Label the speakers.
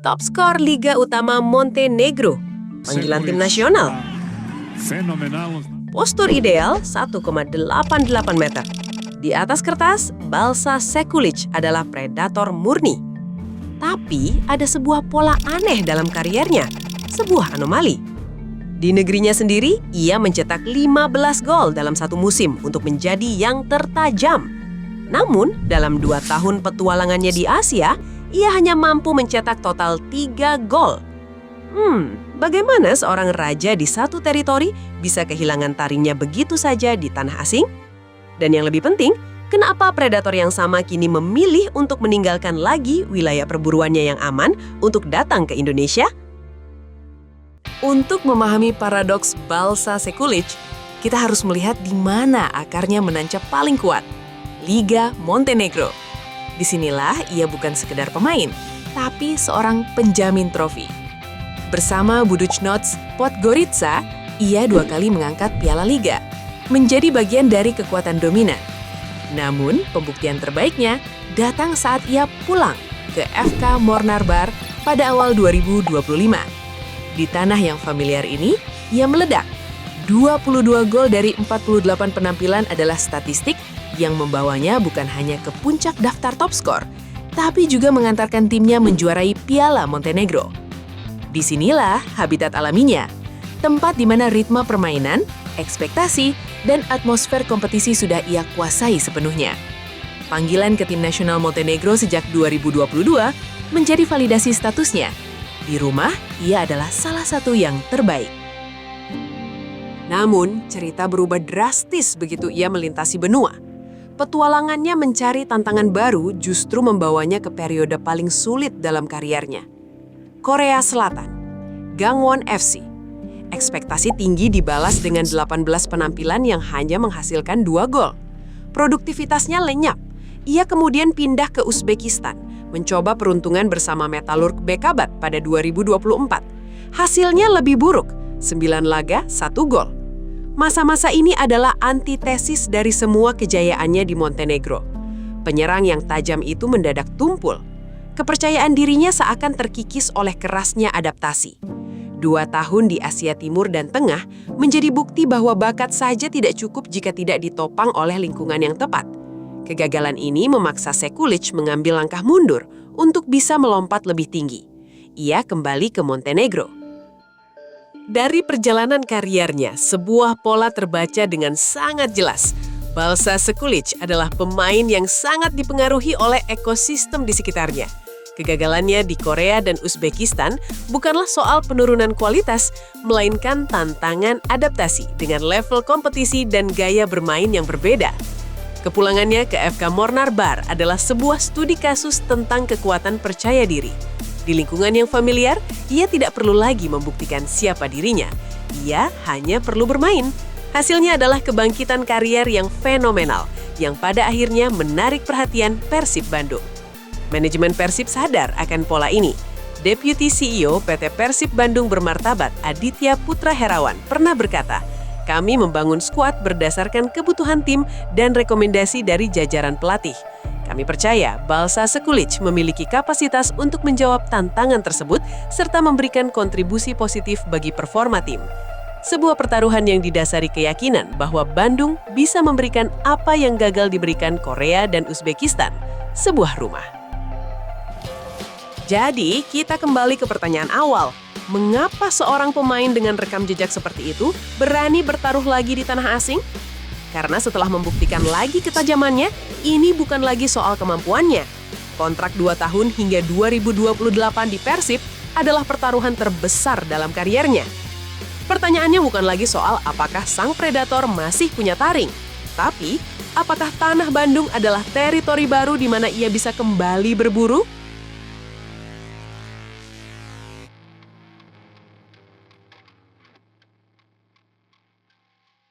Speaker 1: top skor Liga Utama Montenegro, panggilan tim nasional. Postur ideal 1,88 meter. Di atas kertas, Balša Sekulić adalah predator murni. Tapi ada sebuah pola aneh dalam kariernya, sebuah anomali. Di negerinya sendiri, ia mencetak 15 gol dalam satu musim untuk menjadi yang tertajam. Namun, dalam 2 tahun petualangannya di Asia, ia hanya mampu mencetak total 3 gol. Bagaimana seorang raja di satu teritori bisa kehilangan taringnya begitu saja di tanah asing? Dan yang lebih penting, kenapa predator yang sama kini memilih untuk meninggalkan lagi wilayah perburuannya yang aman untuk datang ke Indonesia? Untuk memahami paradoks Balša Sekulić, kita harus melihat di mana akarnya menancap paling kuat, Liga Montenegro. Disinilah ia bukan sekedar pemain, tapi seorang penjamin trofi. Bersama Budućnost Podgorica, ia 2 kali mengangkat Piala Liga, menjadi bagian dari kekuatan dominan. Namun, pembuktian terbaiknya datang saat ia pulang ke FK Mornar Bar pada awal 2025. Di tanah yang familiar ini, ia meledak. 22 gol dari 48 penampilan adalah statistik yang membawanya bukan hanya ke puncak daftar top skor, tapi juga mengantarkan timnya menjuarai Piala Montenegro. Disinilah habitat alaminya, tempat di mana ritme permainan, ekspektasi, dan atmosfer kompetisi sudah ia kuasai sepenuhnya. Panggilan ke tim nasional Montenegro sejak 2022 menjadi validasi statusnya. Di rumah, ia adalah salah satu yang terbaik. Namun, cerita berubah drastis begitu ia melintasi benua. Petualangannya mencari tantangan baru justru membawanya ke periode paling sulit dalam kariernya. Korea Selatan, Gangwon FC. Ekspektasi tinggi dibalas dengan 18 penampilan yang hanya menghasilkan 2 gol. Produktivitasnya lenyap. Ia kemudian pindah ke Uzbekistan, mencoba peruntungan bersama Metalurg Bekabat pada 2024. Hasilnya lebih buruk, 9 laga, 1 gol. Masa-masa ini adalah antitesis dari semua kejayaannya di Montenegro. Penyerang yang tajam itu mendadak tumpul. Kepercayaan dirinya seakan terkikis oleh kerasnya adaptasi. 2 tahun di Asia Timur dan Tengah menjadi bukti bahwa bakat saja tidak cukup jika tidak ditopang oleh lingkungan yang tepat. Kegagalan ini memaksa Sekulić mengambil langkah mundur untuk bisa melompat lebih tinggi. Ia kembali ke Montenegro. Dari perjalanan kariernya, sebuah pola terbaca dengan sangat jelas. Balša Sekulić adalah pemain yang sangat dipengaruhi oleh ekosistem di sekitarnya. Kegagalannya di Korea dan Uzbekistan bukanlah soal penurunan kualitas, melainkan tantangan adaptasi dengan level kompetisi dan gaya bermain yang berbeda. Kepulangannya ke FK Mornar Bar adalah sebuah studi kasus tentang kekuatan percaya diri. Di lingkungan yang familiar, ia tidak perlu lagi membuktikan siapa dirinya. Ia hanya perlu bermain. Hasilnya adalah kebangkitan karier yang fenomenal, yang pada akhirnya menarik perhatian Persib Bandung. Manajemen Persib sadar akan pola ini. Deputi CEO PT Persib Bandung Bermartabat Aditya Putra Herawan pernah berkata, "Kami membangun skuad berdasarkan kebutuhan tim dan rekomendasi dari jajaran pelatih. Kami percaya Balša Sekulić memiliki kapasitas untuk menjawab tantangan tersebut serta memberikan kontribusi positif bagi performa tim." Sebuah pertaruhan yang didasari keyakinan bahwa Bandung bisa memberikan apa yang gagal diberikan Korea dan Uzbekistan, sebuah rumah. Jadi, kita kembali ke pertanyaan awal. Mengapa seorang pemain dengan rekam jejak seperti itu berani bertaruh lagi di tanah asing? Karena setelah membuktikan lagi ketajamannya, ini bukan lagi soal kemampuannya. Kontrak 2 tahun hingga 2028 di Persib adalah pertaruhan terbesar dalam kariernya. Pertanyaannya bukan lagi soal apakah sang predator masih punya taring, tapi apakah tanah Bandung adalah teritori baru di mana ia bisa kembali berburu?